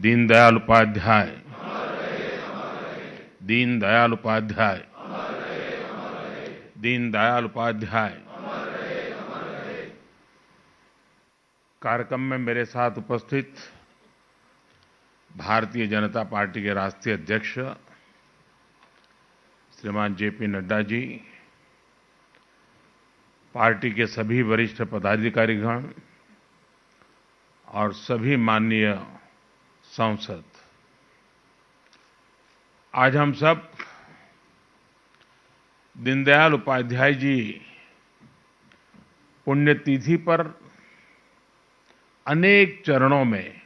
दीनदयाल उपाध्याय, दीनदयाल उपाध्याय, दीनदयाल उपाध्याय। कार्यक्रम में मेरे साथ उपस्थित भारतीय जनता पार्टी के राष्ट्रीय अध्यक्ष श्रीमान जेपी नड्डा जी, पार्टी के सभी वरिष्ठ पदाधिकारीगण और सभी माननीय सांसद, आज हम सब दीनदयाल उपाध्याय जी पुण्यतिथि पर अनेक चरणों में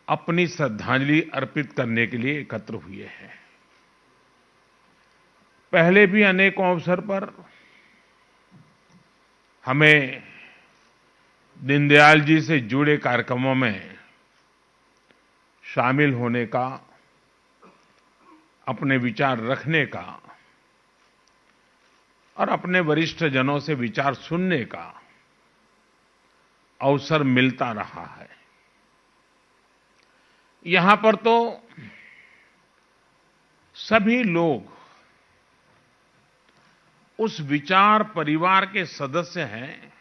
अपनी श्रद्धांजलि अर्पित करने के लिए एकत्र हुए हैं। पहले भी अनेकों अवसर पर हमें दीनदयाल जी से जुड़े कार्यक्रमों में शामिल होने का, अपने विचार रखने का और अपने वरिष्ठ जनों से विचार सुनने का अवसर मिलता रहा है। यहां पर तो सभी लोग उस विचार परिवार के सदस्य हैं।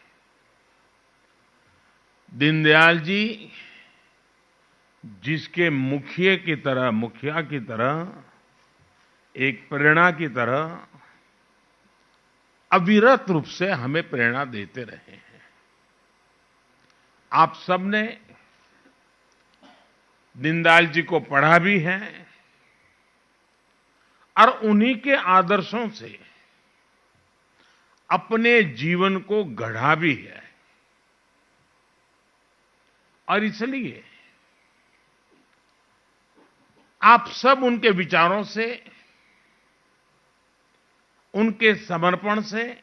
दीनदयाल जी जिसके मुखिया की तरह, एक प्रेरणा की तरह अविरत रूप से हमें प्रेरणा देते रहे हैं। आप सबने दीनदयाल जी को पढ़ा भी है और उन्हीं के आदर्शों से अपने जीवन को गढ़ा भी है। और इसलिए आप सब उनके विचारों से, उनके समर्पण से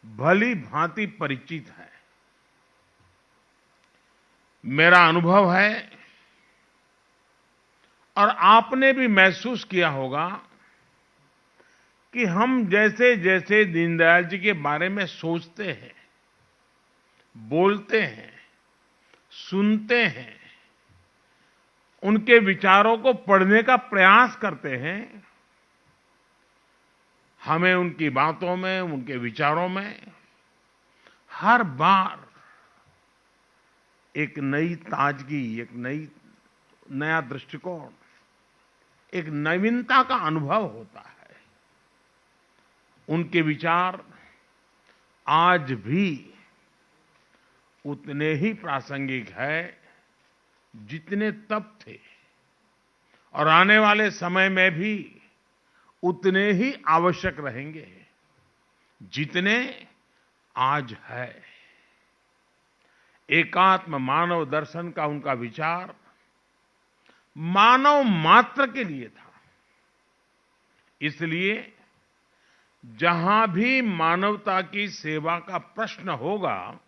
भली भांति परिचित है। मेरा अनुभव है और आपने भी महसूस किया होगा कि हम जैसे जैसे दीनदयाल जी के बारे में सोचते हैं, बोलते हैं, सुनते हैं, उनके विचारों को पढ़ने का प्रयास करते हैं, हमें उनकी बातों में, उनके विचारों में हर बार एक नई ताजगी, एक नया दृष्टिकोण, एक नवीनता का अनुभव होता है। उनके विचार आज भी उतने ही प्रासंगिक है जितने तब थे और आने वाले समय में भी उतने ही आवश्यक रहेंगे जितने आज है। एकात्म मानव दर्शन का उनका विचार मानव मात्र के लिए था। इसलिए जहां भी मानवता की सेवा का प्रश्न होगा,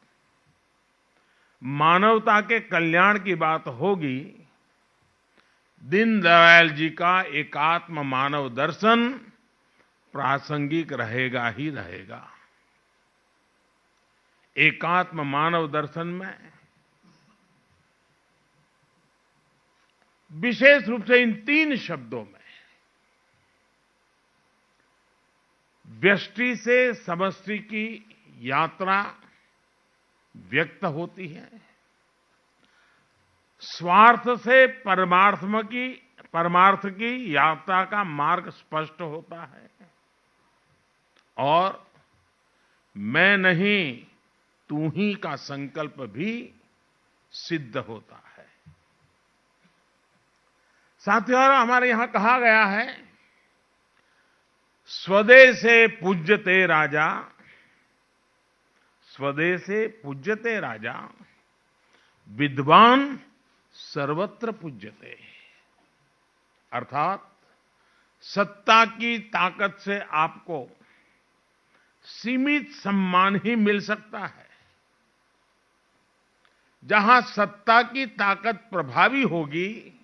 मानवता के कल्याण की बात होगी, दीनदयाल जी का एकात्म मानव दर्शन प्रासंगिक रहेगा ही रहेगा। एकात्म मानव दर्शन में विशेष रूप से इन तीन शब्दों में व्यष्टि से समष्टि की यात्रा व्यक्त होती है, स्वार्थ से परमार्थ की यात्रा का मार्ग स्पष्ट होता है और मैं नहीं तू ही का संकल्प भी सिद्ध होता है। साथियों, हमारे यहां कहा गया है, स्वदेशे पूज्यते राजा, स्वदेशे पूज्यते राजा, विद्वान सर्वत्र पूज्यते। अर्थात सत्ता की ताकत से आपको सीमित सम्मान ही मिल सकता है। जहां सत्ता की ताकत प्रभावी होगी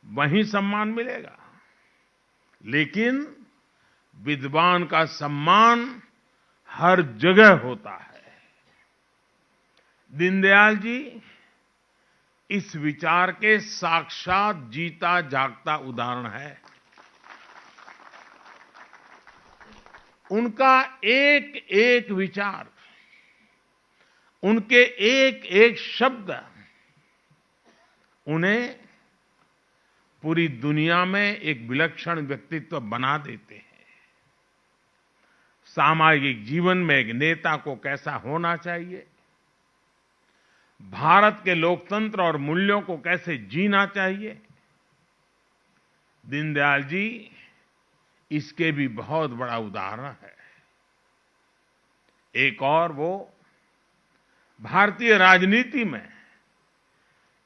वहीं सम्मान मिलेगा, लेकिन विद्वान का सम्मान हर जगह होता है। दीनदयाल जी इस विचार के साक्षात जीता जागता उदाहरण है। उनका एक एक विचार, उनके एक एक शब्द उन्हें पूरी दुनिया में एक विलक्षण व्यक्तित्व बना देते हैं। सामाजिक जीवन में एक नेता को कैसा होना चाहिए, भारत के लोकतंत्र और मूल्यों को कैसे जीना चाहिए, दीनदयाल जी इसके भी बहुत बड़ा उदाहरण है। एक और वो भारतीय राजनीति में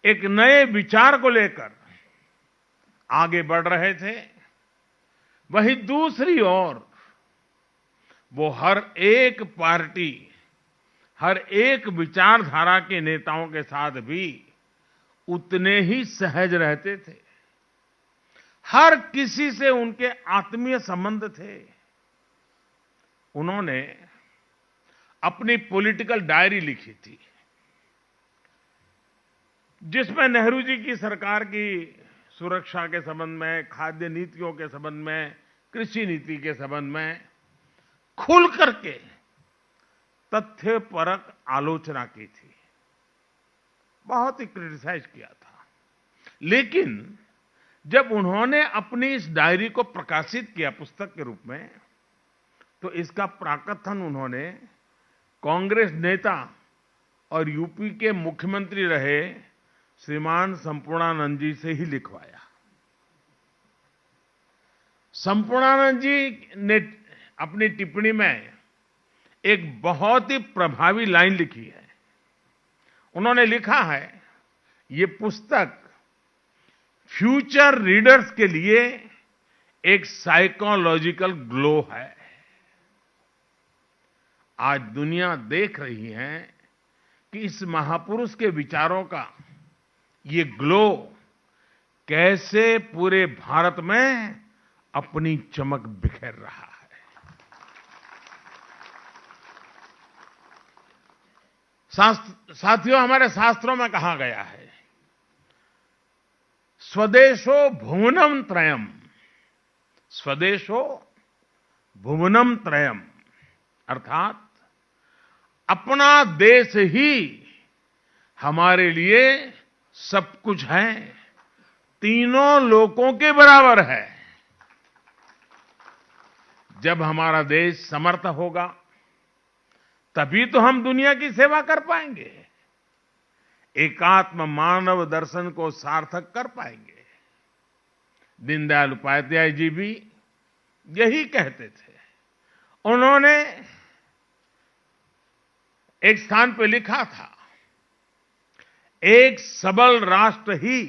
एक नए विचार को लेकर आगे बढ़ रहे थे, वहीं दूसरी ओर वो हर एक पार्टी, हर एक विचारधारा के नेताओं के साथ भी उतने ही सहज रहते थे। हर किसी से उनके आत्मीय संबंध थे। उन्होंने अपनी पॉलिटिकल डायरी लिखी थी, जिसमें नेहरू जी की सरकार की सुरक्षा के संबंध में, खाद्य नीतियों के संबंध में, कृषि नीति के संबंध में खुल करके तथ्यपरक आलोचना की थी, बहुत ही क्रिटिसाइज किया था। लेकिन जब उन्होंने अपनी इस डायरी को प्रकाशित किया पुस्तक के रूप में, तो इसका प्राकथन उन्होंने कांग्रेस नेता और यूपी के मुख्यमंत्री रहे श्रीमान संपूर्णानंद जी से ही लिखवाया। संपूर्णानंद जी ने अपनी टिप्पणी में एक बहुत ही प्रभावी लाइन लिखी है। उन्होंने लिखा है, ये पुस्तक फ्यूचर रीडर्स के लिए एक साइकोलॉजिकल ग्लो है। आज दुनिया देख रही है कि इस महापुरुष के विचारों का ये ग्लो कैसे पूरे भारत में अपनी चमक बिखेर रहा है। साथियों, हमारे शास्त्रों में कहा गया है, स्वदेशो भुवनम त्रयम, स्वदेशो भुवनम त्रयम, अर्थात अपना देश ही हमारे लिए सब कुछ है, तीनों लोकों के बराबर है। जब हमारा देश समर्थ होगा, तभी तो हम दुनिया की सेवा कर पाएंगे, एकात्म मानव दर्शन को सार्थक कर पाएंगे। दीनदयाल उपाध्याय जी भी यही कहते थे। उन्होंने एक स्थान पर लिखा था, एक सबल राष्ट्र ही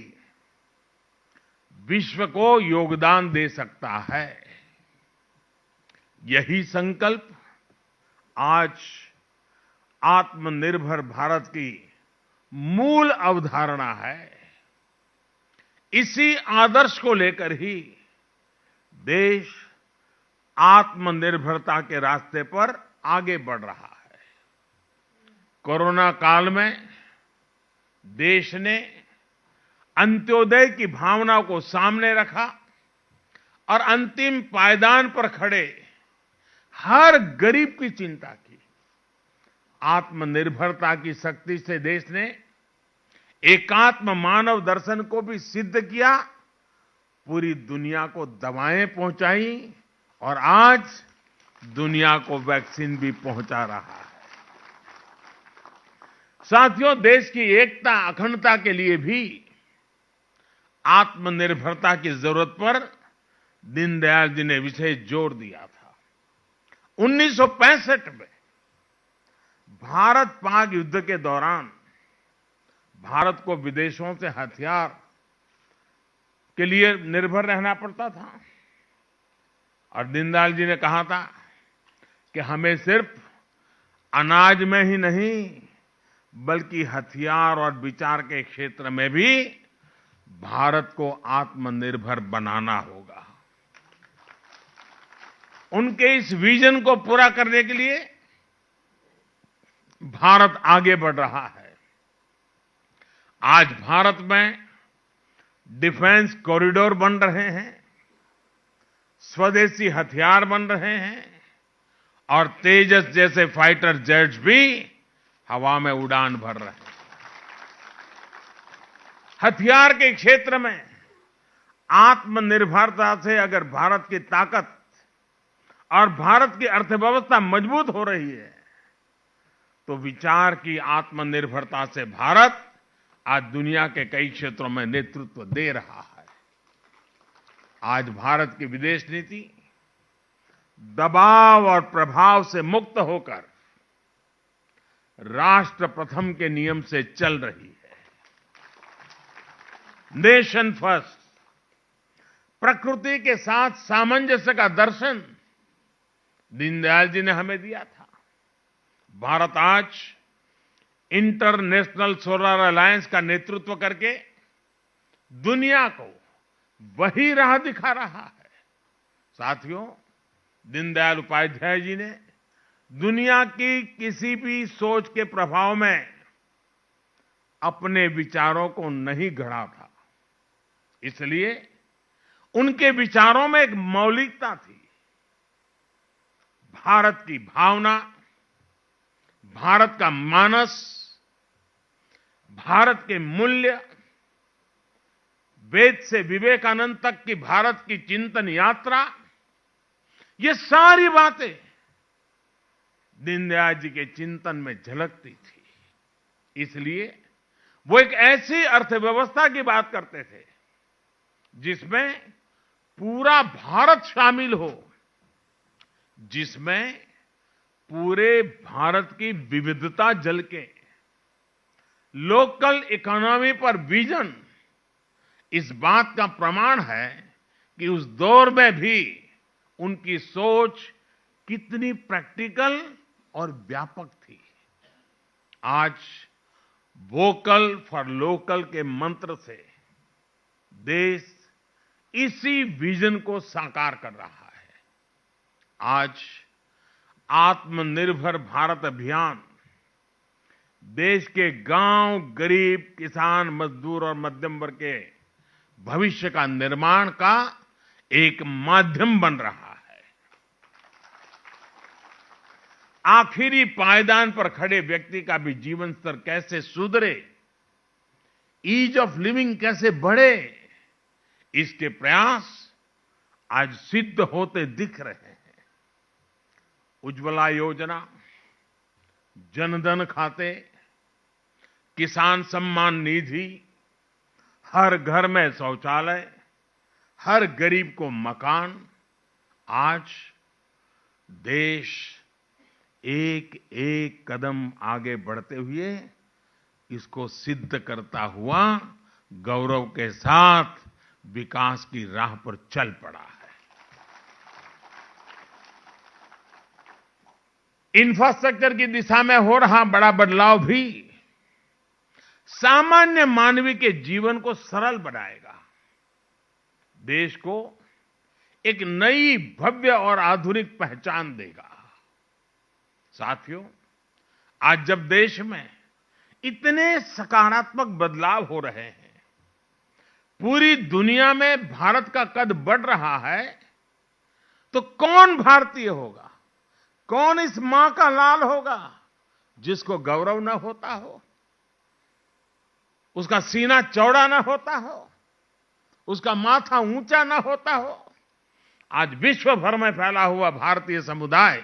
विश्व को योगदान दे सकता है। यही संकल्प आज आत्मनिर्भर भारत की मूल अवधारणा है। इसी आदर्श को लेकर ही देश आत्मनिर्भरता के रास्ते पर आगे बढ़ रहा है। कोरोना काल में देश ने अंत्योदय की भावना को सामने रखा और अंतिम पायदान पर खड़े हर गरीब की चिंता की। आत्मनिर्भरता की शक्ति से देश ने एकात्म मानव दर्शन को भी सिद्ध किया, पूरी दुनिया को दवाएं पहुंचाई और आज दुनिया को वैक्सीन भी पहुंचा रहा है। साथियों, देश की एकता अखंडता के लिए भी आत्मनिर्भरता की जरूरत पर दीनदयाल जी ने विशेष जोर दिया था। 1965 में भारत पाक युद्ध के दौरान भारत को विदेशों से हथियार के लिए निर्भर रहना पड़ता था और दीनदयाल जी ने कहा था कि हमें सिर्फ अनाज में ही नहीं बल्कि हथियार और विचार के क्षेत्र में भी भारत को आत्मनिर्भर बनाना होगा। उनके इस विजन को पूरा करने के लिए भारत आगे बढ़ रहा है। आज भारत में डिफेंस कॉरिडोर बन रहे हैं, स्वदेशी हथियार बन रहे हैं और तेजस जैसे फाइटर जेट्स भी हवा में उड़ान भर रहे हैं। हथियार के क्षेत्र में आत्मनिर्भरता से अगर भारत की ताकत और भारत की अर्थव्यवस्था मजबूत हो रही है, तो विचार की आत्मनिर्भरता से भारत आज दुनिया के कई क्षेत्रों में नेतृत्व दे रहा है। आज भारत की विदेश नीति दबाव और प्रभाव से मुक्त होकर राष्ट्र प्रथम के नियम से चल रही है। नेशन फर्स्ट, प्रकृति के साथ सामंजस्य का दर्शन दीनदयाल जी ने हमें दिया था। भारत आज इंटरनेशनल सोलर अलायंस का नेतृत्व करके दुनिया को वही राह दिखा रहा है। साथियों, दीनदयाल उपाध्याय जी ने दुनिया की किसी भी सोच के प्रभाव में अपने विचारों को नहीं गढ़ा था, इसलिए उनके विचारों में एक मौलिकता थी। भारत की भावना, भारत का मानस, भारत के मूल्य, वेद से विवेकानंद तक की भारत की चिंतन यात्रा, ये सारी बातें दीनदयाल जी के चिंतन में झलकती थी। इसलिए वो एक ऐसी अर्थव्यवस्था की बात करते थे जिसमें पूरा भारत शामिल हो, जिसमें पूरे भारत की विविधता झलके। लोकल इकोनॉमी पर विजन इस बात का प्रमाण है कि उस दौर में भी उनकी सोच कितनी प्रैक्टिकल और व्यापक थी। आज वोकल फॉर लोकल के मंत्र से देश इसी विजन को साकार कर रहा है। आज आत्मनिर्भर भारत अभियान देश के गांव, गरीब, किसान, मजदूर और मध्यम वर्ग के भविष्य का निर्माण का एक माध्यम बन रहा है। आखिरी पायदान पर खड़े व्यक्ति का भी जीवन स्तर कैसे सुधरे, ईज ऑफ लिविंग कैसे बढ़े, इसके प्रयास आज सिद्ध होते दिख रहे हैं। उज्ज्वला योजना, जनधन खाते, किसान सम्मान निधि, हर घर में शौचालय, हर गरीब को मकान, आज देश एक एक कदम आगे बढ़ते हुए इसको सिद्ध करता हुआ गौरव के साथ विकास की राह पर चल पड़ा है। इंफ्रास्ट्रक्चर की दिशा में हो रहा बड़ा बदलाव भी सामान्य मानवी के जीवन को सरल बनाएगा, देश को एक नई भव्य और आधुनिक पहचान देगा। साथियों, आज जब देश में इतने सकारात्मक बदलाव हो रहे हैं, पूरी दुनिया में भारत का कद बढ़ रहा है, तो कौन भारतीय होगा, कौन इस मां का लाल होगा जिसको गौरव न होता हो, उसका सीना चौड़ा न होता हो, उसका माथा ऊंचा न होता हो। आज विश्व भर में फैला हुआ भारतीय समुदाय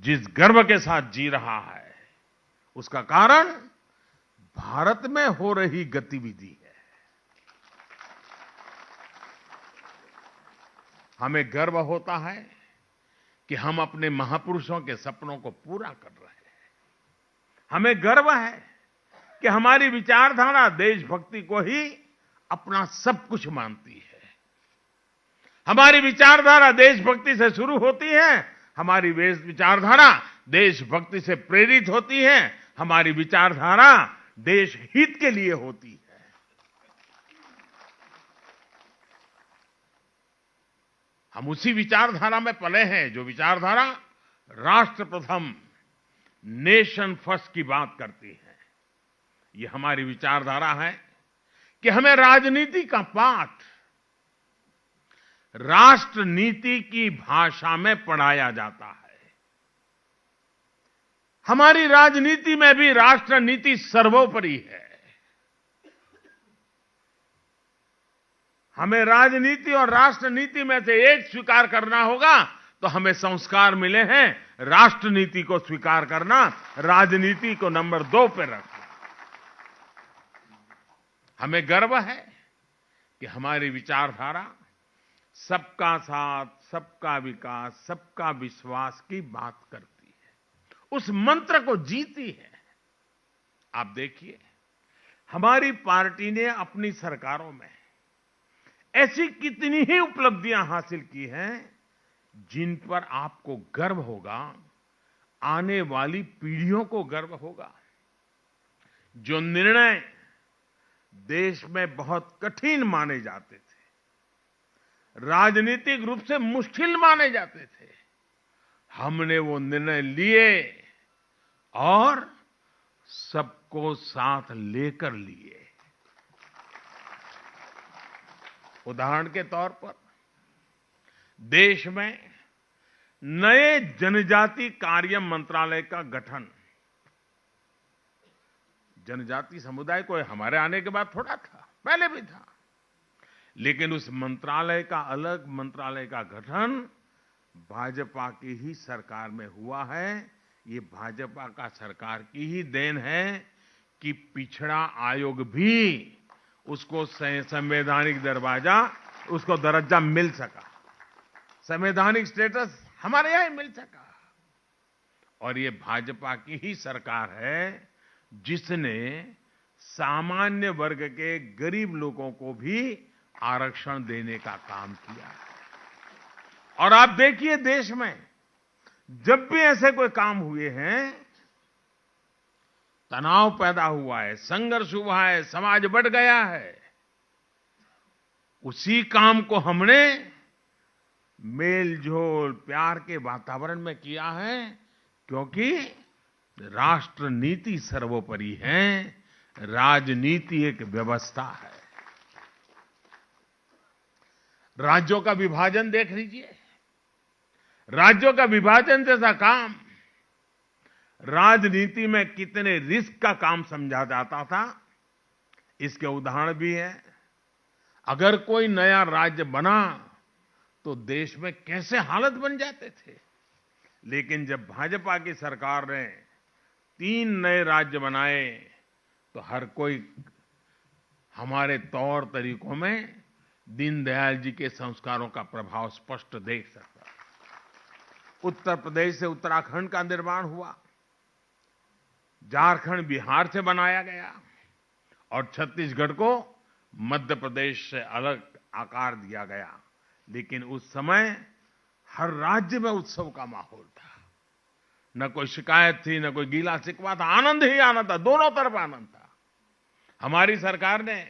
जिस गर्व के साथ जी रहा है, उसका कारण भारत में हो रही गतिविधि है। हमें गर्व होता है कि हम अपने महापुरुषों के सपनों को पूरा कर रहे हैं। हमें गर्व है कि हमारी विचारधारा देशभक्ति को ही अपना सब कुछ मानती है। हमारी विचारधारा देशभक्ति से शुरू होती है, हमारी विचारधारा देशभक्ति से प्रेरित होती है, हमारी विचारधारा देश हित के लिए होती है। हम उसी विचारधारा में पले हैं जो विचारधारा राष्ट्र प्रथम, नेशन फर्स्ट की बात करती है। ये हमारी विचारधारा है कि हमें राजनीति का पाठ राष्ट्र नीति की भाषा में पढ़ाया जाता है। हमारी राजनीति में भी राष्ट्र नीति सर्वोपरि है। हमें राजनीति और राष्ट्र नीति में से एक स्वीकार करना होगा, तो हमें संस्कार मिले हैं राष्ट्र नीति को स्वीकार करना, राजनीति को नंबर 2 पर रखना। हमें गर्व है कि हमारी विचारधारा सबका साथ, सबका विकास, सबका विश्वास की बात करती है, उस मंत्र को जीती है। आप देखिए, हमारी पार्टी ने अपनी सरकारों में ऐसी कितनी ही उपलब्धियां हासिल की हैं जिन पर आपको गर्व होगा, आने वाली पीढ़ियों को गर्व होगा। जो निर्णय देश में बहुत कठिन माने जाते थे, राजनीतिक रूप से मुश्किल माने जाते थे, हमने वो निर्णय लिए और सबको साथ लेकर लिए। उदाहरण के तौर पर देश में नए जनजाति कार्य मंत्रालय का गठन, जनजाति समुदाय को हमारे आने के बाद थोड़ा था, पहले भी था, लेकिन उस मंत्रालय का, अलग मंत्रालय का गठन भाजपा की ही सरकार में हुआ है। ये भाजपा का सरकार की ही देन है कि पिछड़ा आयोग भी उसको संवैधानिक दर्जा मिल सका, संवैधानिक स्टेटस हमारे यहां मिल सका। और ये भाजपा की ही सरकार है जिसने सामान्य वर्ग के गरीब लोगों को भी आरक्षण देने का काम किया है। और आप देखिए, देश में जब भी ऐसे कोई काम हुए हैं, तनाव पैदा हुआ है, संघर्ष हुआ है, समाज बढ़ गया है, उसी काम को हमने मेल-जोल, प्यार के वातावरण में किया है, क्योंकि राष्ट्र नीति सर्वोपरि है, राजनीति एक व्यवस्था है। राज्यों का विभाजन देख लीजिए, राज्यों का विभाजन जैसा काम राजनीति में कितने रिस्क का काम समझा जाता था, इसके उदाहरण भी है। अगर कोई नया राज्य बना तो देश में कैसे हालत बन जाते थे, लेकिन जब भाजपा की सरकार ने 3 नए राज्य बनाए तो हर कोई हमारे तौर तरीकों में दीनदयाल जी के संस्कारों का प्रभाव स्पष्ट देख सकता है। उत्तर प्रदेश से उत्तराखंड का निर्माण हुआ, झारखंड बिहार से बनाया गया और छत्तीसगढ़ को मध्य प्रदेश से अलग आकार दिया गया। लेकिन उस समय हर राज्य में उत्सव का माहौल था, न कोई शिकायत थी, न कोई गीला शिकवा था, आनंद ही आनंद था, दोनों तरफ आनंद था। हमारी सरकार ने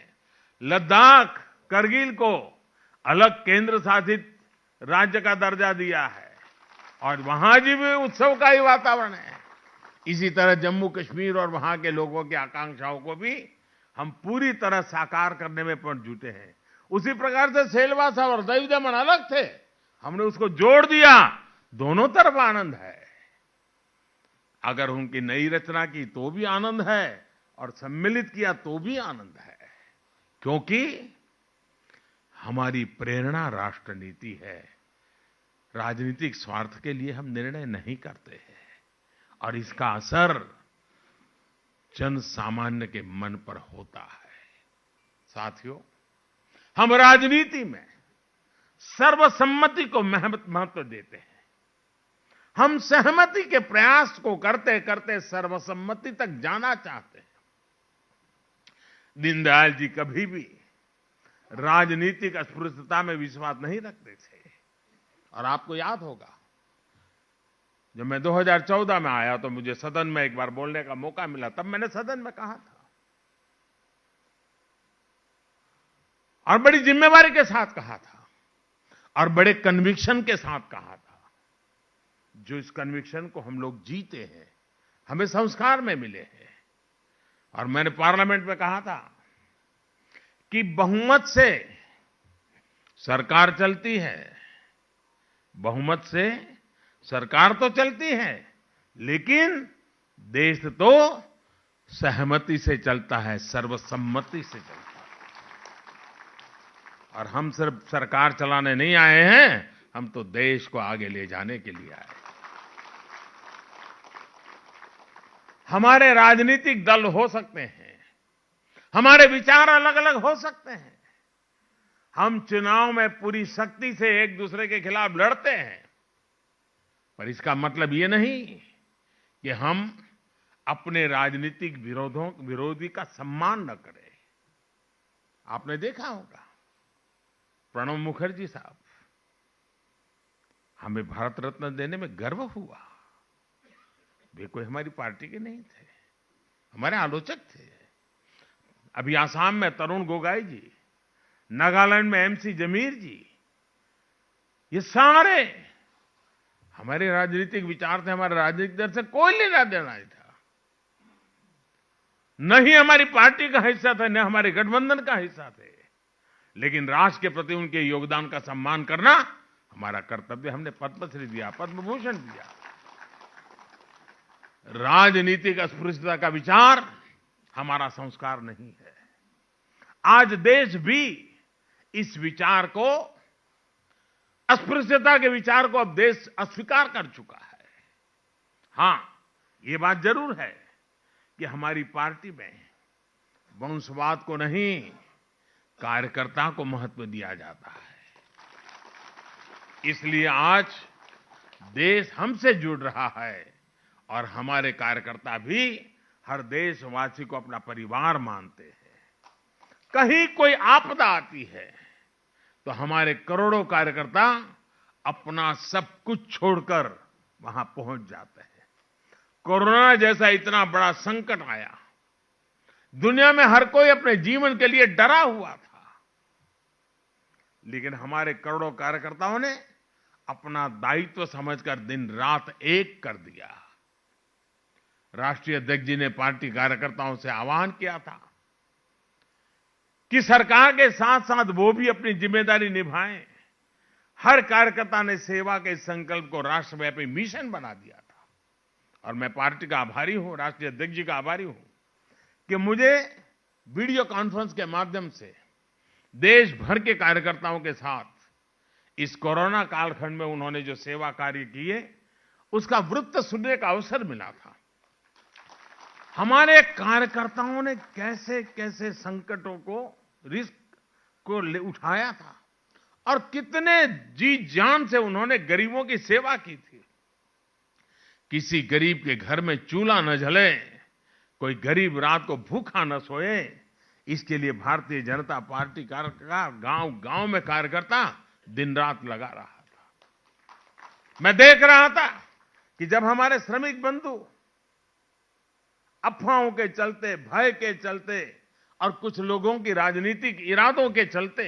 लद्दाख, करगिल को अलग केंद्र शासित राज्य का दर्जा दिया है और वहां जी भी उत्सव का ही वातावरण है। इसी तरह जम्मू कश्मीर और वहां के लोगों की आकांक्षाओं को भी हम पूरी तरह साकार करने में पर जुटे हैं। उसी प्रकार से सेलवासा और दमन दमन अलग थे, हमने उसको जोड़ दिया, दोनों तरफ आनंद है। अगर उनकी नई रचना की तो भी आनंद है और सम्मिलित किया तो भी आनंद है, क्योंकि हमारी प्रेरणा राष्ट्र नीति है। राजनीतिक स्वार्थ के लिए हम निर्णय नहीं करते हैं और इसका असर जन सामान्य के मन पर होता है। साथियों, हम राजनीति में सर्वसम्मति को महत्व देते हैं। हम सहमति के प्रयास को करते करते सर्वसम्मति तक जाना चाहते हैं। दीनदयाल जी कभी भी राजनीतिक अस्पृश्यता में विश्वास नहीं रखते थे। और आपको याद होगा, जब मैं 2014 में आया तो मुझे सदन में एक बार बोलने का मौका मिला, तब मैंने सदन में कहा था और बड़ी जिम्मेवारी के साथ कहा था और बड़े कन्विक्शन के साथ कहा था। जो इस कन्विक्शन को हम लोग जीते हैं, हमें संस्कार में मिले हैं। और मैंने पार्लियामेंट में कहा था कि बहुमत से सरकार चलती है, बहुमत से सरकार तो चलती है, लेकिन देश तो सहमति से चलता है, सर्वसम्मति से चलता है। और हम सिर्फ सरकार चलाने नहीं आए हैं, हम तो देश को आगे ले जाने के लिए आए। हमारे राजनीतिक दल हो सकते हैं, हमारे विचार अलग अलग हो सकते हैं, हम चुनाव में पूरी शक्ति से एक दूसरे के खिलाफ लड़ते हैं, पर इसका मतलब ये नहीं कि हम अपने राजनीतिक विरोधी का सम्मान न करें। आपने देखा होगा, प्रणब मुखर्जी साहब, हमें भारत रत्न देने में गर्व हुआ। वे कोई हमारी पार्टी के नहीं थे, हमारे आलोचक थे। अभी आसाम में तरुण गोगोई जी, नागालैंड में एमसी जमीर जी, ये सारे हमारे राजनीतिक विचार थे, हमारे राजनीतिक दल से कोई लेना देना नहीं था। न ही हमारी पार्टी का हिस्सा थे, न हमारे गठबंधन का हिस्सा थे, लेकिन राष्ट्र के प्रति उनके योगदान का सम्मान करना हमारा कर्तव्य। हमने पद्मश्री दिया, पद्म भूषण दिया। राजनीतिक अस्पृश्यता का विचार हमारा संस्कार नहीं है। आज देश भी इस विचार को, अस्पृश्यता के विचार को अब देश अस्वीकार कर चुका है। हां, ये बात जरूर है कि हमारी पार्टी में वंशवाद को नहीं, कार्यकर्ता को महत्व दिया जाता है। इसलिए आज देश हमसे जुड़ रहा है और हमारे कार्यकर्ता भी हर देशवासी को अपना परिवार मानते हैं। कहीं कोई आपदा आती है तो हमारे करोड़ों कार्यकर्ता अपना सब कुछ छोड़कर वहां पहुंच जाते हैं। कोरोना जैसा इतना बड़ा संकट आया, दुनिया में हर कोई अपने जीवन के लिए डरा हुआ था, लेकिन हमारे करोड़ों कार्यकर्ताओं ने अपना दायित्व समझकर दिन रात एक कर दिया। राष्ट्रीय अध्यक्ष जी ने पार्टी कार्यकर्ताओं से आह्वान किया था कि सरकार के साथ साथ वो भी अपनी जिम्मेदारी निभाएं। हर कार्यकर्ता ने सेवा के संकल्प को राष्ट्रव्यापी मिशन बना दिया था और मैं पार्टी का आभारी हूं, राष्ट्रीय अध्यक्ष जी का आभारी हूं कि मुझे वीडियो कॉन्फ्रेंस के माध्यम से देश भर के कार्यकर्ताओं के साथ इस कोरोना कालखंड में उन्होंने जो सेवा कार्य किए उसका वृत्त सुनने का अवसर मिला था। हमारे कार्यकर्ताओं ने कैसे कैसे संकटों को, रिस्क को उठाया था और कितने जी जान से उन्होंने गरीबों की सेवा की थी। किसी गरीब के घर में चूल्हा न जले, कोई गरीब रात को भूखा न सोए, इसके लिए भारतीय जनता पार्टी का गांव-गांव में कार्यकर्ता दिन रात लगा रहा था। मैं देख रहा था कि जब हमारे श्रमिक बंधु अफवाहों के चलते, भय के चलते और कुछ लोगों की राजनीतिक इरादों के चलते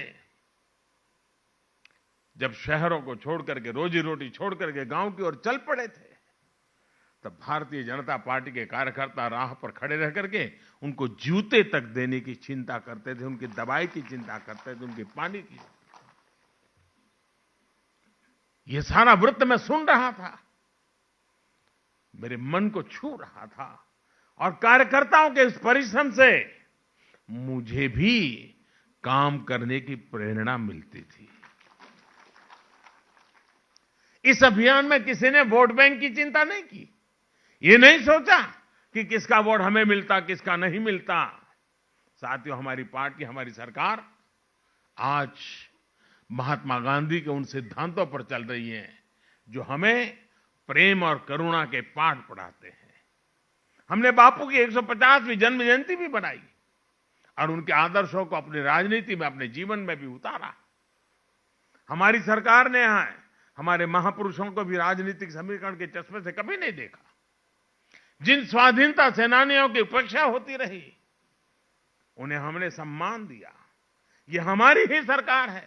जब शहरों को छोड़ करके, रोजी रोटी छोड़ करके गांव की ओर चल पड़े थे, तब भारतीय जनता पार्टी के कार्यकर्ता राह पर खड़े रह करके उनको जूते तक देने की चिंता करते थे, उनकी दवाई की चिंता करते थे, उनके पानी की। ये सारा वृत्त मैं सुन रहा था, मेरे मन को छू रहा था और कार्यकर्ताओं के इस परिश्रम से मुझे भी काम करने की प्रेरणा मिलती थी। इस अभियान में किसी ने वोट बैंक की चिंता नहीं की। ये नहीं सोचा कि किसका वोट हमें मिलता, किसका नहीं मिलता। साथियों, हमारी पार्टी, हमारी सरकार आज महात्मा गांधी के उन सिद्धांतों पर चल रही है जो हमें प्रेम और करुणा के पाठ पढ़ाते हैं। हमने बापू की 150वीं जन्म जयंती भी बनाई और उनके आदर्शों को अपनी राजनीति में, अपने जीवन में भी उतारा। हमारी सरकार ने हमारे महापुरुषों को भी राजनीतिक समीकरण के चश्मे से कभी नहीं देखा। जिन स्वाधीनता सेनानियों की उपेक्षा होती रही, उन्हें हमने सम्मान दिया। ये हमारी ही सरकार है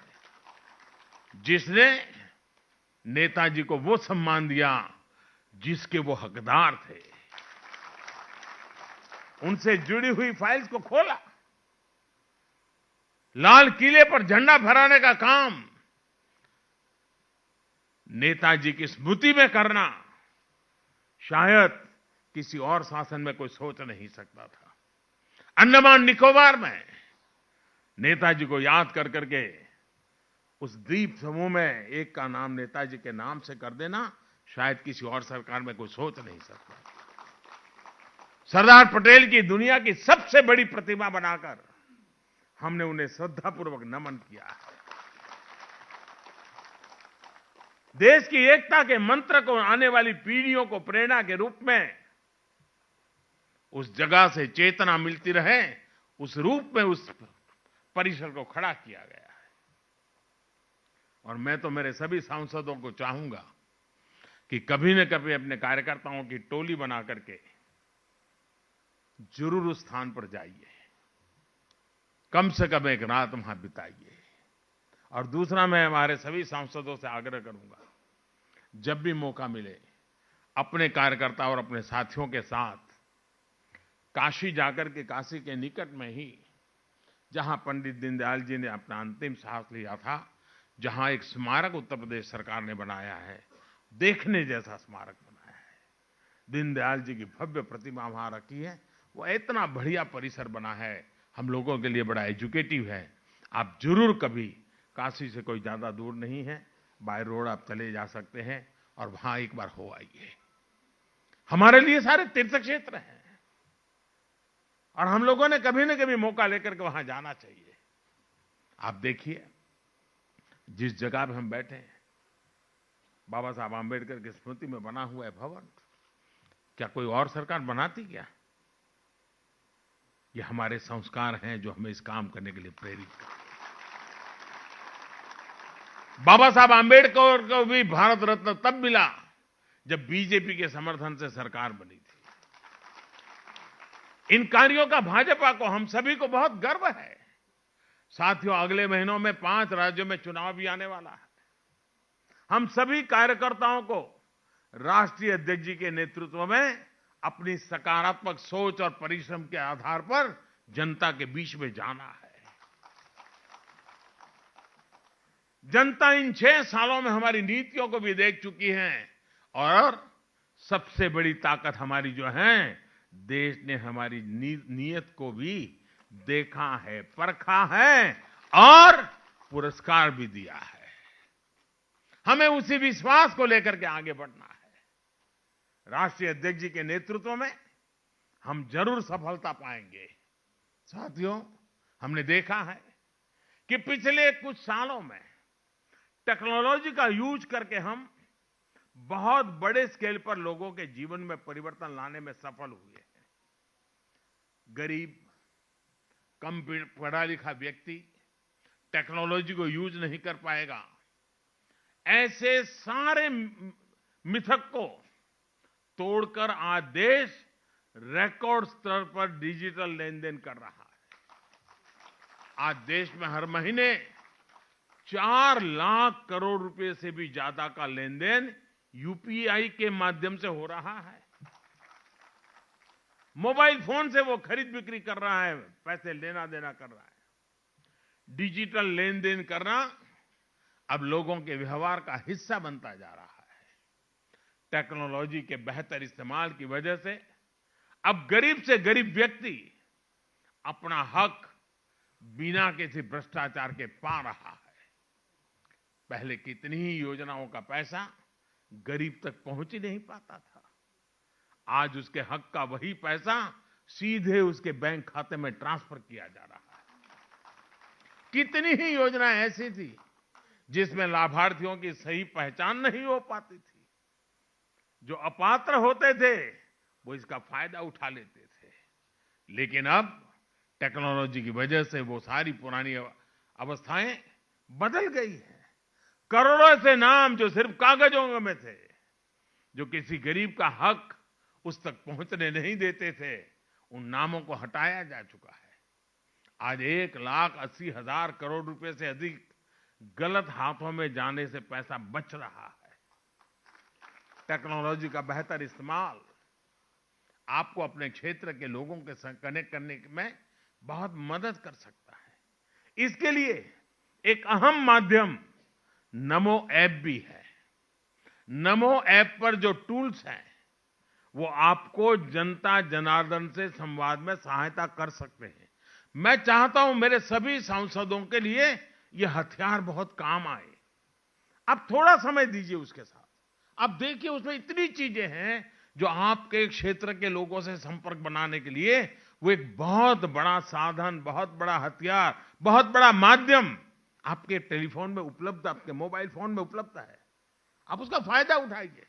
जिसने नेताजी को वो सम्मान दिया जिसके वो हकदार थे। उनसे जुड़ी हुई फाइल्स को खोला। लाल किले पर झंडा फहराने का काम नेताजी की स्मृति में करना शायद किसी और शासन में कोई सोच नहीं सकता था। अंडमान निकोबार में नेताजी को याद कर करके उस द्वीप समूह में एक का नाम नेताजी के नाम से कर देना शायद किसी और सरकार में कोई सोच नहीं सकता। सरदार पटेल की दुनिया की सबसे बड़ी प्रतिमा बनाकर हमने उन्हें श्रद्धापूर्वक नमन किया है। देश की एकता के मंत्र को आने वाली पीढ़ियों को प्रेरणा के रूप में उस जगह से चेतना मिलती रहे, उस रूप में उस परिसर को खड़ा किया गया है। और मैं तो मेरे सभी सांसदों को चाहूंगा कि कभी न कभी अपने कार्यकर्ताओं की टोली बना करके जरूर उस स्थान पर जाइए, कम से कम एक रात वहां बिताइए। और दूसरा, मैं हमारे सभी सांसदों से आग्रह करूंगा, जब भी मौका मिले अपने कार्यकर्ता और अपने साथियों के साथ काशी जाकर के, काशी के निकट में ही जहां पंडित दीनदयाल जी ने अपना अंतिम सांस लिया था, जहां एक स्मारक उत्तर प्रदेश सरकार ने बनाया है, देखने जैसा स्मारक बनाया है। दीनदयाल जी की भव्य प्रतिमा वहां रखी है। वो इतना बढ़िया परिसर बना है, हम लोगों के लिए बड़ा एजुकेटिव है। आप जरूर कभी, काशी से कोई ज्यादा दूर नहीं है, बाय रोड आप चले जा सकते हैं और वहां एक बार हो आइए। हमारे लिए सारे तीर्थ क्षेत्र हैं और हम लोगों ने कभी न कभी मौका लेकर के वहां जाना चाहिए। आप देखिए, जिस जगह पे हम बैठे हैं, बाबा साहब आंबेडकर की स्मृति में बना हुआ है भवन, क्या कोई और सरकार बनाती क्या? ये हमारे संस्कार हैं जो हमें इस काम करने के लिए प्रेरित करते हैं। बाबा साहब आंबेडकर को भी भारत रत्न तब मिला जब बीजेपी के समर्थन से सरकार बनी थी। इन कार्यों का भाजपा को, हम सभी को बहुत गर्व है। साथियों, अगले महीनों में 5 राज्यों में चुनाव भी आने वाला है। हम सभी कार्यकर्ताओं को राष्ट्रीय अध्यक्ष जी के नेतृत्व में अपनी सकारात्मक सोच और परिश्रम के आधार पर जनता के बीच में जाना है। जनता इन 6 सालों में हमारी नीतियों को भी देख चुकी है और सबसे बड़ी ताकत हमारी जो है, देश ने हमारी नीयत को भी देखा है, परखा है और पुरस्कार भी दिया है। हमें उसी विश्वास को लेकर के आगे बढ़ना है। राष्ट्रीय अध्यक्ष जी के नेतृत्व में हम जरूर सफलता पाएंगे। साथियों, हमने देखा है कि पिछले कुछ सालों में टेक्नोलॉजी का यूज करके हम बहुत बड़े स्केल पर लोगों के जीवन में परिवर्तन लाने में सफल हुए हैं। गरीब, कम पढ़ा लिखा व्यक्ति टेक्नोलॉजी को यूज नहीं कर पाएगा, ऐसे सारे मिथक को तोड़कर आज देश रिकॉर्ड स्तर पर डिजिटल लेन देन कर रहा है। आज देश में हर महीने 4 लाख करोड़ रुपए से भी ज्यादा का लेन देन यूपीआई के माध्यम से हो रहा है। मोबाइल फोन से वो खरीद बिक्री कर रहा है, पैसे लेना देना कर रहा है। डिजिटल लेन देन करना अब लोगों के व्यवहार का हिस्सा बनता जा रहा है। टेक्नोलॉजी के बेहतर इस्तेमाल की वजह से अब गरीब से गरीब व्यक्ति अपना हक बिना किसी भ्रष्टाचार के पा रहा है। पहले कितनी ही योजनाओं का पैसा गरीब तक पहुंच ही नहीं पाता था। आज उसके हक का वही पैसा सीधे उसके बैंक खाते में ट्रांसफर किया जा रहा है। कितनी ही योजनाएं ऐसी थी जिसमें लाभार्थियों की सही पहचान नहीं हो पाती थी। जो अपात्र होते थे वो इसका फायदा उठा लेते थे। लेकिन अब टेक्नोलॉजी की वजह से वो सारी पुरानी अवस्थाएं बदल गई हैं। करोड़ों से नाम जो सिर्फ कागजों में थे, जो किसी गरीब का हक उस तक पहुंचने नहीं देते थे, उन नामों को हटाया जा चुका है। आज 1,80,000 करोड़ रुपए से अधिक गलत हाथों में जाने से पैसा बच रहा है। टेक्नोलॉजी का बेहतर इस्तेमाल आपको अपने क्षेत्र के लोगों के साथ कनेक्ट करने में बहुत मदद कर सकता है। इसके लिए एक अहम माध्यम नमो ऐप भी है। नमो ऐप पर जो टूल्स हैं वो आपको जनता जनार्दन से संवाद में सहायता कर सकते हैं। मैं चाहता हूं मेरे सभी सांसदों के लिए ये हथियार बहुत काम आए। आप थोड़ा समय दीजिए उसके साथ। आप देखिए उसमें इतनी चीजें हैं जो आपके क्षेत्र के लोगों से संपर्क बनाने के लिए वो एक बहुत बड़ा साधन, बहुत बड़ा हथियार, बहुत बड़ा माध्यम आपके टेलीफोन में उपलब्ध, आपके मोबाइल फोन में उपलब्ध है। आप उसका फायदा उठाइए।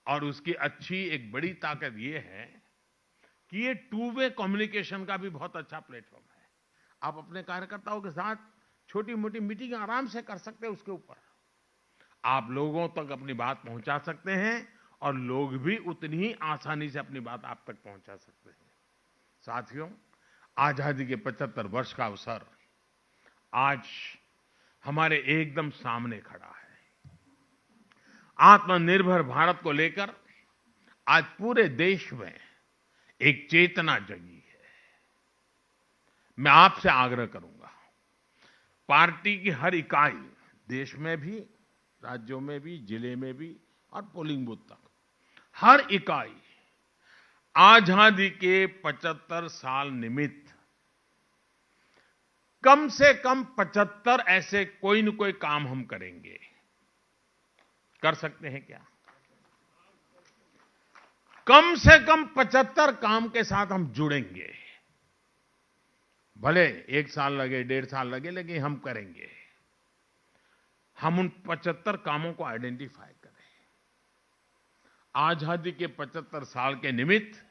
और उसकी अच्छी एक बड़ी ताकत ये है कि ये टू वे कम्युनिकेशन का भी बहुत अच्छा प्लेटफॉर्म है। आप अपने कार्यकर्ताओं के साथ छोटी मोटी मीटिंग आराम से कर सकते हैं उसके ऊपर। आप लोगों तक अपनी बात पहुंचा सकते हैं और लोग भी उतनी ही आसानी से अपनी बात आप तक पहुंचा सकते हैं। साथियों, आजादी के 75 वर्ष का अवसर आज हमारे एकदम सामने खड़ा है। आत्मनिर्भर भारत को लेकर आज पूरे देश में एक चेतना जगी है। मैं आपसे आग्रह करूंगा, पार्टी की हर इकाई, देश में भी, राज्यों में भी, जिले में भी और पोलिंग बूथ तक, हर इकाई आजादी के 75 साल निमित्त कम से कम 75 ऐसे कोई न कोई काम हम करेंगे। कर सकते हैं क्या? कम से कम 75 काम के साथ हम जुड़ेंगे। भले 1 साल लगे, 1.5 साल लगे, लेकिन हम करेंगे। हम उन 75 कामों को आइडेंटिफाई करें। आजादी के 75 साल के निमित्त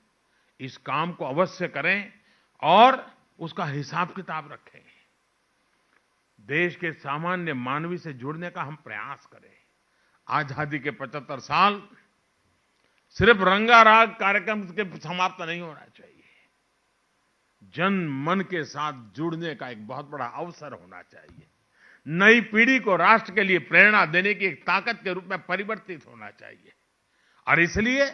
इस काम को अवश्य करें और उसका हिसाब किताब रखें। देश के सामान्य मानवी से जुड़ने का हम प्रयास करें। आजादी के 75 साल सिर्फ रंगाराग कार्यक्रम के समाप्त नहीं होना चाहिए। जन मन के साथ जुड़ने का एक बहुत बड़ा अवसर होना चाहिए। नई पीढ़ी को राष्ट्र के लिए प्रेरणा देने की एक ताकत के रूप में परिवर्तित होना चाहिए। और इसलिए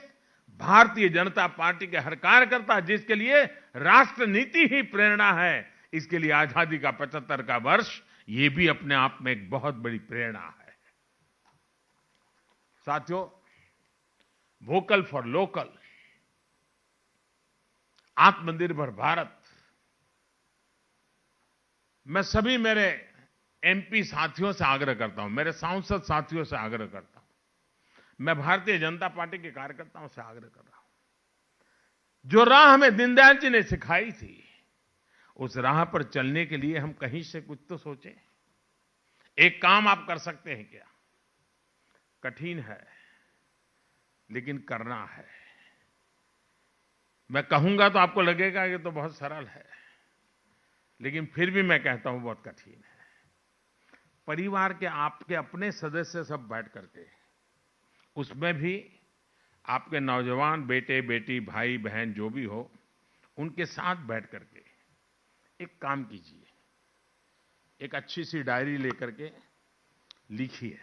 भारतीय जनता पार्टी के हर कार्यकर्ता, जिसके लिए राष्ट्र नीति ही प्रेरणा है, इसके लिए आजादी का 75 का वर्ष ये भी अपने आप में एक बहुत बड़ी प्रेरणा है। साथियों, वोकल फॉर लोकल, आत्मनिर्भर भारत, मैं सभी मेरे एमपी साथियों से आग्रह करता हूं, मेरे सांसद साथियों से आग्रह करता हूं, मैं भारतीय जनता पार्टी के कार्यकर्ताओं से आग्रह कर रहा हूं। जो राह हमें दीनदयाल जी ने सिखाई थी, उस राह पर चलने के लिए हम कहीं से कुछ तो सोचें। एक काम आप कर सकते हैं क्या? कठिन है लेकिन करना है। मैं कहूंगा तो आपको लगेगा कि तो बहुत सरल है, लेकिन फिर भी मैं कहता हूं बहुत कठिन है। परिवार के आपके अपने सदस्य सब बैठ करके, उसमें भी आपके नौजवान बेटे बेटी, भाई बहन जो भी हो, उनके साथ बैठ करके एक काम कीजिए। एक अच्छी सी डायरी लेकर के लिखिए,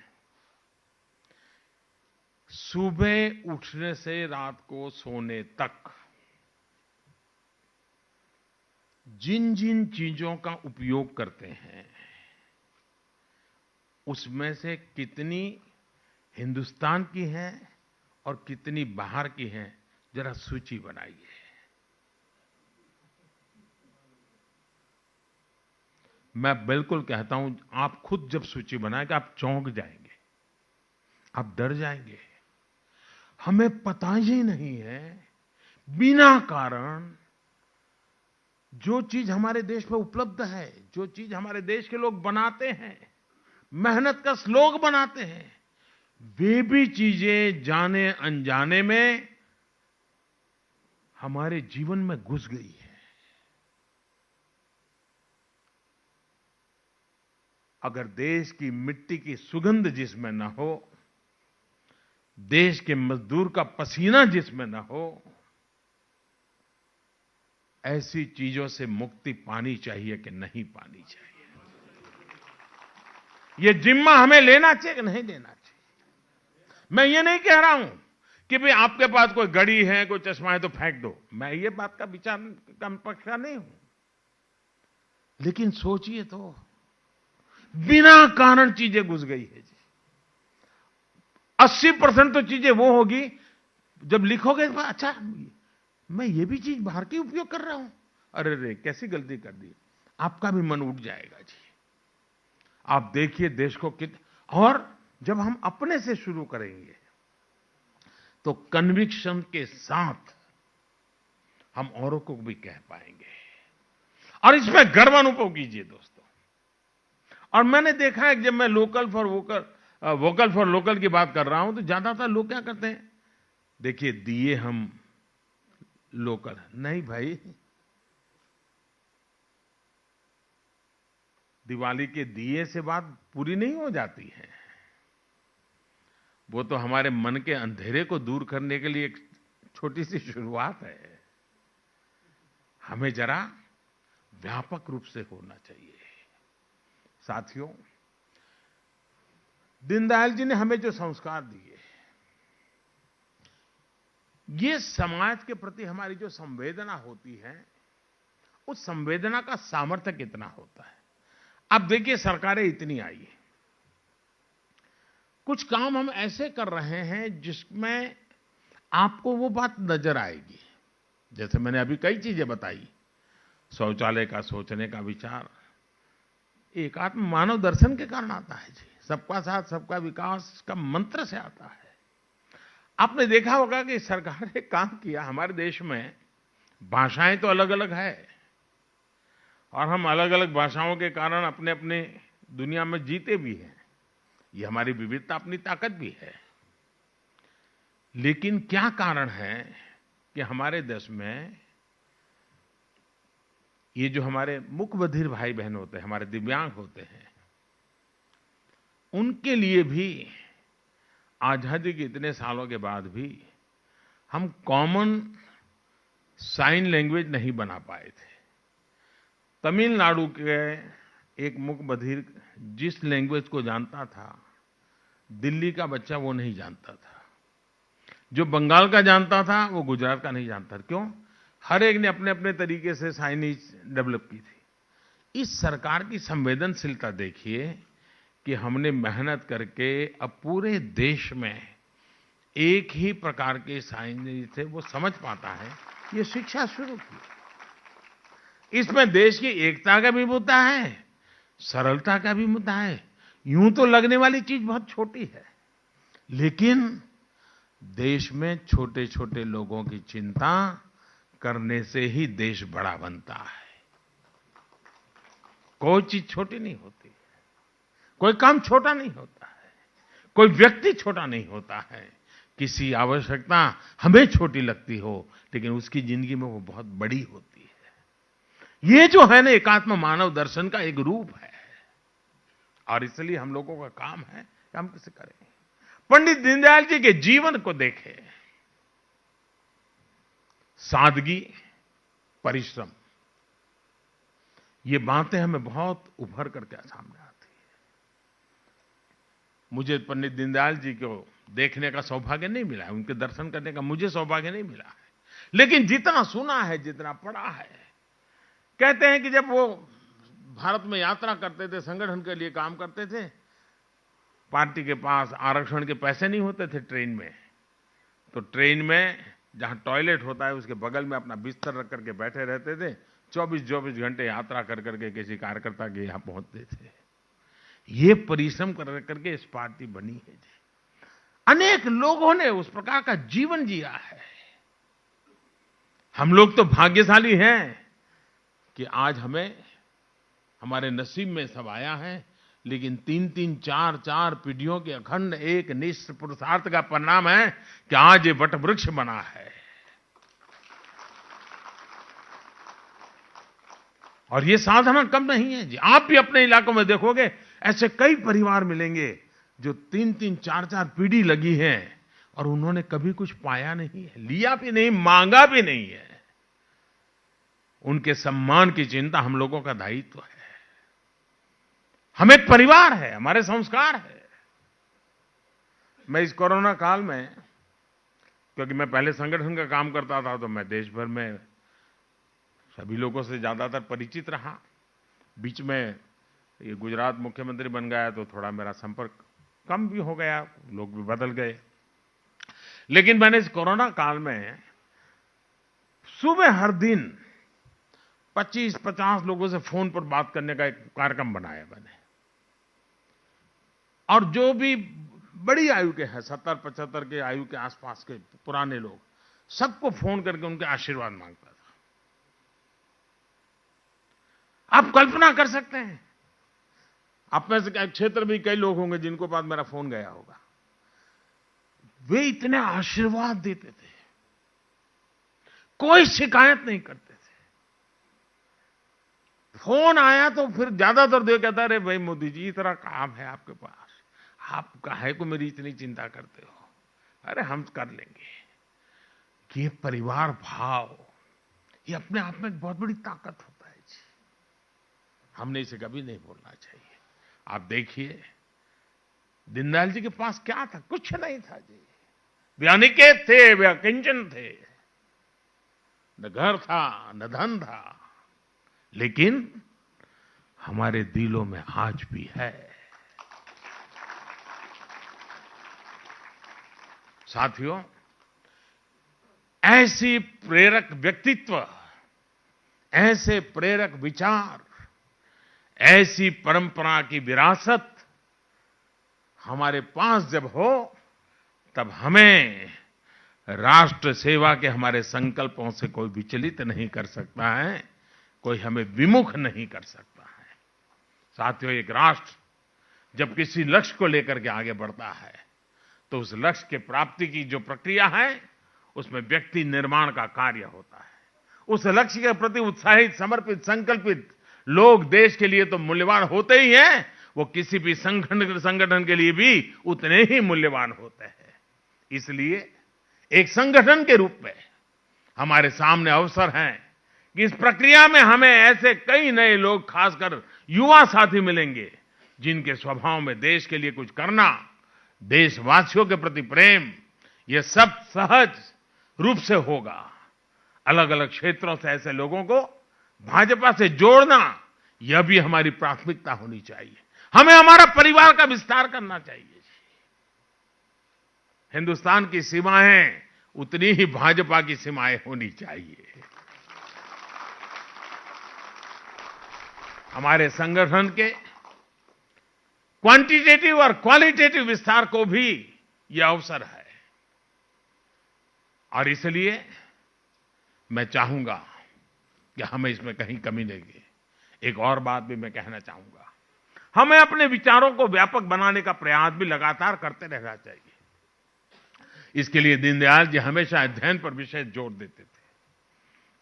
सुबह उठने से रात को सोने तक जिन जिन चीजों का उपयोग करते हैं, उसमें से कितनी हिंदुस्तान की हैं और कितनी बाहर की हैं, जरा सूची बनाइए। मैं बिल्कुल कहता हूं, आप खुद जब सूची बनाएंगे आप चौंक जाएंगे, आप डर जाएंगे। हमें पता ही नहीं है बिना कारण जो चीज हमारे देश में उपलब्ध है, जो चीज हमारे देश के लोग बनाते हैं, मेहनत का श्लोक बनाते हैं, वे भी चीजें जाने अनजाने में हमारे जीवन में घुस गई है। अगर देश की मिट्टी की सुगंध जिसमें न हो, देश के मजदूर का पसीना जिसमें न हो, ऐसी चीजों से मुक्ति पानी चाहिए कि नहीं पानी चाहिए? ये जिम्मा हमें लेना चाहिए कि नहीं लेना चाहिए? मैं ये नहीं कह रहा हूं कि भाई आपके पास कोई घड़ी है, कोई चश्मा है तो फेंक दो। मैं ये बात का विचार का पक्ष का नहीं हूं, लेकिन सोचिए तो बिना कारण चीजें घुस गई है जी। 80% तो चीजें वो होगी जब लिखोगे अच्छा मैं ये भी चीज बाहर की उपयोग कर रहा हूं, अरे रे कैसी गलती कर दी, आपका भी मन उठ जाएगा जी। आप देखिए देश को और जब हम अपने से शुरू करेंगे तो कन्विक्शन के साथ हम औरों को भी कह पाएंगे और इसमें गर्व अनुभव कीजिए दोस्तों। और मैंने देखा है कि जब मैं वोकल फॉर लोकल की बात कर रहा हूं तो ज्यादातर लोग क्या करते हैं, देखिए दिए हम लोकल नहीं भाई, दिवाली के दिए से बात पूरी नहीं हो जाती है। वो तो हमारे मन के अंधेरे को दूर करने के लिए एक छोटी सी शुरुआत है। हमें जरा व्यापक रूप से होना चाहिए। साथियों, दीनदयाल जी ने हमें जो संस्कार दिए, ये समाज के प्रति हमारी जो संवेदना होती है, उस संवेदना का सामर्थ्य कितना होता है। अब देखिए सरकारें इतनी आई है, कुछ काम हम ऐसे कर रहे हैं जिसमें आपको वो बात नजर आएगी। जैसे मैंने अभी कई चीजें बताई, शौचालय का सोचने का विचार एकात्म मानव दर्शन के कारण आता है जी, सबका साथ सबका विकास का मंत्र से आता है। आपने देखा होगा कि सरकार ने काम किया, हमारे देश में भाषाएं तो अलग अलग है और हम अलग अलग भाषाओं के कारण अपने अपने दुनिया में जीते भी हैं, ये हमारी विविधता अपनी ताकत भी है। लेकिन क्या कारण है कि हमारे देश में ये जो हमारे मूक-बधिर भाई बहन होते हैं, हमारे दिव्यांग होते हैं, उनके लिए भी आजादी के इतने सालों के बाद भी हम कॉमन साइन लैंग्वेज नहीं बना पाए थे। तमिलनाडु के एक मूक-बधिर जिस लैंग्वेज को जानता था, दिल्ली का बच्चा वो नहीं जानता था। जो बंगाल का जानता था वो गुजरात का नहीं जानता। क्यों? हर एक ने अपने अपने तरीके से साइनेज डेवलप की थी। इस सरकार की संवेदनशीलता देखिए कि हमने मेहनत करके अब पूरे देश में एक ही प्रकार के साइनेज थे वो समझ पाता है, ये शिक्षा शुरू की। इसमें देश की एकता का भी मुद्दा है, सरलता का भी मुद्दा है। यूं तो लगने वाली चीज बहुत छोटी है, लेकिन देश में छोटे छोटे लोगों की चिंता करने से ही देश बड़ा बनता है। कोई चीज छोटी नहीं होती, कोई काम छोटा नहीं होता है, कोई व्यक्ति छोटा नहीं होता है। किसी आवश्यकता हमें छोटी लगती हो, लेकिन उसकी जिंदगी में वो बहुत बड़ी होती है। ये जो है ना एकात्म मानव दर्शन का एक रूप है, और इसलिए हम लोगों का काम है कि हम कैसे करें। पंडित दीनदयाल जी के जीवन को देखें, सादगी, परिश्रम, ये बातें हमें बहुत उभर करके सामने आती है। मुझे पंडित दीनदयाल जी को देखने का सौभाग्य नहीं मिला है, उनके दर्शन करने का मुझे सौभाग्य नहीं मिला है, लेकिन जितना सुना है, जितना पढ़ा है, कहते हैं कि जब वो भारत में यात्रा करते थे, संगठन के लिए काम करते थे, पार्टी के पास आरक्षण के पैसे नहीं होते थे ट्रेन में, तो ट्रेन में जहां टॉयलेट होता है उसके बगल में अपना बिस्तर रख करके बैठे रहते थे। 24-24 घंटे यात्रा कर करके किसी कार्यकर्ता के यहां पहुंचते थे। ये परिश्रम कर करके इस पार्टी बनी है जी। अनेक लोगों ने उस प्रकार का जीवन जिया है। हम लोग तो भाग्यशाली हैं कि आज हमें हमारे नसीब में सब आया है, लेकिन 3-3, 4-4 पीढ़ियों के अखंड एक निष्ठ पुरुषार्थ का परिणाम है कि आज ये वट वृक्ष बना है। और ये साधना कम नहीं है जी। आप भी अपने इलाकों में देखोगे ऐसे कई परिवार मिलेंगे जो 3-3, 4-4 पीढ़ी लगी है और उन्होंने कभी कुछ पाया नहीं है, लिया भी नहीं, मांगा भी नहीं है। उनके सम्मान की चिंता हम लोगों का दायित्व है। हम एक परिवार है, हमारे संस्कार है। मैं इस कोरोना काल में क्योंकि मैं पहले संगठन का काम करता था तो मैं देश भर में सभी लोगों से ज़्यादातर परिचित रहा। बीच में ये गुजरात मुख्यमंत्री बन गया तो थोड़ा मेरा संपर्क कम भी हो गया, लोग भी बदल गए। लेकिन मैंने इस कोरोना काल में सुबह हर दिन 25-50 लोगों से फोन पर बात करने का एक कार्यक्रम बनाया मैंने। और जो भी बड़ी आयु के हैं, 70-75 के आयु के आसपास के पुराने लोग, सबको फोन करके उनके आशीर्वाद मांगता था। आप कल्पना कर सकते हैं, आप में से क्षेत्र में कई लोग होंगे जिनको पास मेरा फोन गया होगा। वे इतने आशीर्वाद देते थे, कोई शिकायत नहीं करते थे। फोन आया तो फिर ज्यादातर देख कहता, अरे भाई मोदी जी इतना काम है आपके पास, आप काहे को मेरी इतनी चिंता करते हो, अरे हम कर लेंगे। ये परिवार भाव, ये अपने आप में एक बहुत बड़ी ताकत होता है जी। हमने इसे कभी नहीं भूलना चाहिए। आप देखिए दीनदयाल जी के पास क्या था, कुछ नहीं था जी। वे अनिकेत थे, वे अकिंचन थे, न घर था न धन था, लेकिन हमारे दिलों में आज भी है। साथियों, ऐसी प्रेरक व्यक्तित्व, ऐसे प्रेरक विचार, ऐसी परंपरा की विरासत हमारे पास जब हो, तब हमें राष्ट्र सेवा के हमारे संकल्पों से कोई विचलित नहीं कर सकता है, कोई हमें विमुख नहीं कर सकता है। साथियों, एक राष्ट्र जब किसी लक्ष्य को लेकर के आगे बढ़ता है तो उस लक्ष्य के प्राप्ति की जो प्रक्रिया है, उसमें व्यक्ति निर्माण का कार्य होता है। उस लक्ष्य के प्रति उत्साहित, समर्पित, संकल्पित लोग देश के लिए तो मूल्यवान होते ही हैं, वो किसी भी संगठन के लिए भी उतने ही मूल्यवान होते हैं। इसलिए एक संगठन के रूप में हमारे सामने अवसर हैं कि इस प्रक्रिया में हमें ऐसे कई नए लोग, खासकर युवा साथी मिलेंगे, जिनके स्वभाव में देश के लिए कुछ करना, देशवासियों के प्रति प्रेम, ये सब सहज रूप से होगा। अलग अलग क्षेत्रों से ऐसे लोगों को भाजपा से जोड़ना, यह भी हमारी प्राथमिकता होनी चाहिए। हमें हमारा परिवार का विस्तार करना चाहिए। हिंदुस्तान की सीमाएं उतनी ही भाजपा की सीमाएं होनी चाहिए। हमारे संगठन के क्वांटिटेटिव और क्वालिटेटिव विस्तार को भी यह अवसर है। और इसलिए मैं चाहूंगा कि हमें इसमें कहीं कमी नहीं है। एक और बात भी मैं कहना चाहूंगा, हमें अपने विचारों को व्यापक बनाने का प्रयास भी लगातार करते रहना चाहिए। इसके लिए दीनदयाल जी हमेशा अध्ययन पर विशेष जोर देते थे।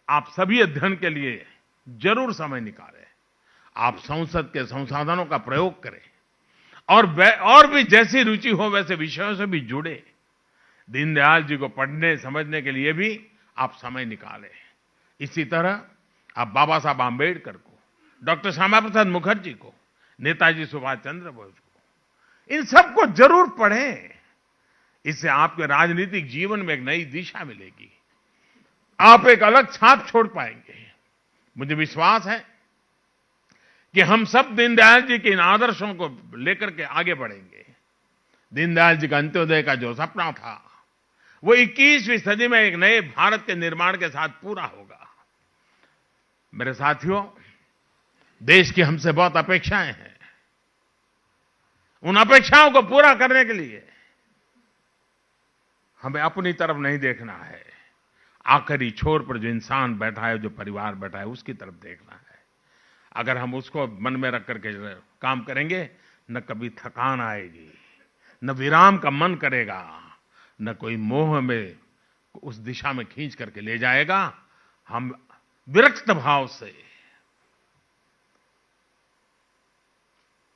आप सभी अध्ययन के लिए जरूर समय निकालें, आप संसद के संसाधनों का प्रयोग करें और भी जैसी रुचि हो वैसे विषयों से भी जुड़े। दीनदयाल जी को पढ़ने समझने के लिए भी आप समय निकालें। इसी तरह आप बाबा साहब आम्बेडकर को, डॉक्टर श्यामा प्रसाद मुखर्जी को, नेताजी सुभाष चंद्र बोस को, इन सबको जरूर पढ़ें। इससे आपके राजनीतिक जीवन में एक नई दिशा मिलेगी, आप एक अलग छाप छोड़ पाएंगे। मुझे विश्वास है कि हम सब दीनदयाल जी के इन आदर्शों को लेकर के आगे बढ़ेंगे। दीनदयाल जी का अंत्योदय का जो सपना था, वो 21वीं सदी में एक नए भारत के निर्माण के साथ पूरा होगा। मेरे साथियों, देश की हमसे बहुत अपेक्षाएं हैं। उन अपेक्षाओं को पूरा करने के लिए हमें अपनी तरफ नहीं देखना है, आखिरी छोर पर जो इंसान बैठा है, जो परिवार बैठा है, उसकी तरफ देखना है। अगर हम उसको मन में रख करके काम करेंगे, न कभी थकान आएगी, न विराम का मन करेगा, न कोई मोह में उस दिशा में खींच करके ले जाएगा। हम विरक्त भाव से,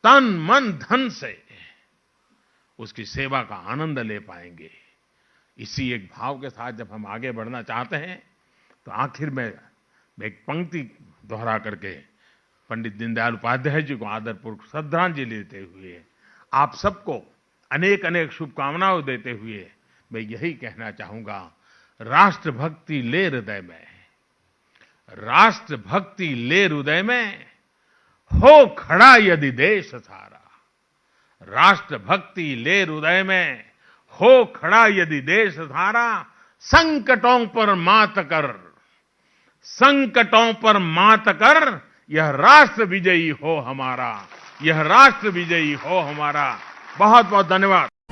तन मन धन से उसकी सेवा का आनंद ले पाएंगे। इसी एक भाव के साथ जब हम आगे बढ़ना चाहते हैं, तो आखिर में एक पंक्ति दोहरा करके पंडित दीनदयाल उपाध्याय जी को आदरपूर्वक श्रद्धांजलि देते हुए, आप सबको अनेक अनेक शुभकामनाएं देते हुए मैं यही कहना चाहूंगा, राष्ट्रभक्ति ले हृदय में, राष्ट्रभक्ति ले हृदय में, हो खड़ा यदि देश सारा। राष्ट्रभक्ति ले हृदय में, हो खड़ा यदि देश सारा। संकटों पर मात कर, संकटों पर मात कर, यह राष्ट्र विजयी हो हमारा, यह राष्ट्र विजयी हो हमारा। बहुत बहुत धन्यवाद।